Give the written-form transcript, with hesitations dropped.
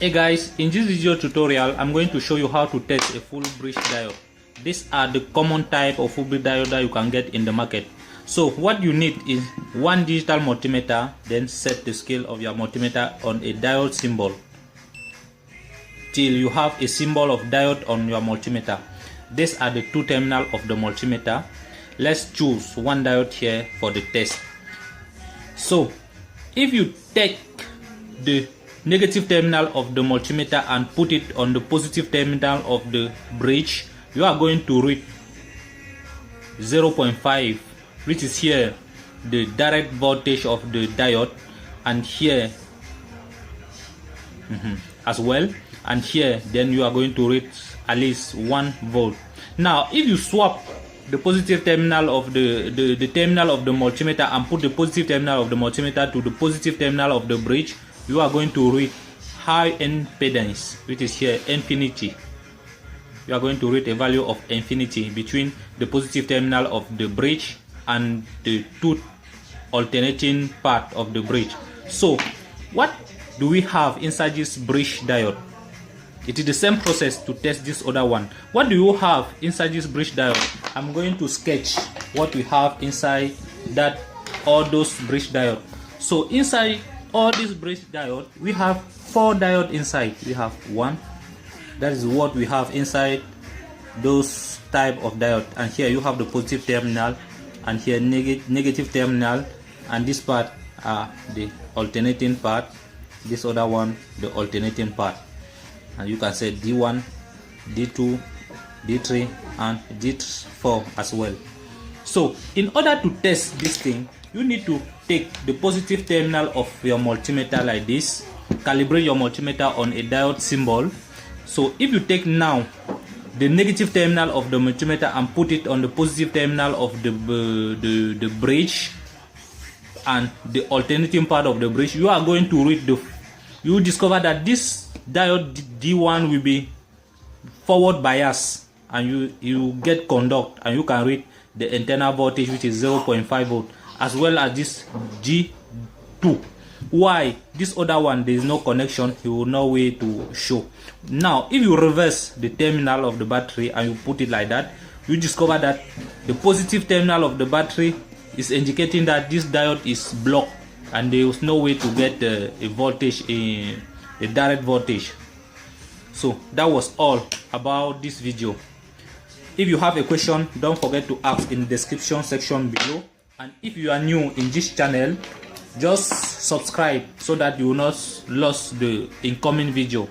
Hey guys, in this video tutorial I'm going to show you how to test a full bridge diode. These are the common type of full bridge diode that you can get in the market. So what you need is one digital multimeter, then set the scale of your multimeter on a diode symbol till you have a symbol of diode on your multimeter. These are the two terminals of the multimeter. Let's choose one diode here for the test. So if you take the negative terminal of the multimeter and put it on the positive terminal of the bridge, you are going to read 0.5, which is here the direct voltage of the diode, and here as well, and here then you are going to read at least 1 volt. Now if you swap the positive terminal of the terminal of the multimeter and put the positive terminal of the multimeter to the positive terminal of the bridge, you are going to read high impedance, which is here infinity. You are going to read a value of infinity between the positive terminal of the bridge and the two alternating part of the bridge. So what do we have inside this bridge diode? It is the same process to test this other one. What do you have inside this bridge diode? I'm going to sketch what we have inside that all those bridge diode. So inside all these bridge diode, we have 4 diodes inside. We have 1. That is what we have inside those type of diode. And here you have the positive terminal, and here negative terminal, and this part are the alternating part. This other one, the alternating part. And you can say D1, D2, D3, and D4 as well. So in order to test this thing, you need to take the positive terminal of your multimeter like this, calibrate your multimeter on a diode symbol. So if you take now the negative terminal of the multimeter and put it on the positive terminal of the bridge and the alternating part of the bridge, you are going to read you discover that this diode D1 will be forward bias, and you get conduct, and you can read the internal voltage, which is 0.5 volt, as well as this G2. Why this other one there is no connection, you will know way to show. Now if you reverse the terminal of the battery and you put it like that, you discover that the positive terminal of the battery is indicating that this diode is blocked, and there is no way to get a voltage, a direct voltage. So that was all about this video. If you have a question, don't forget to ask in the description section below. And if you are new in this channel, just subscribe so that you will not lose the incoming video.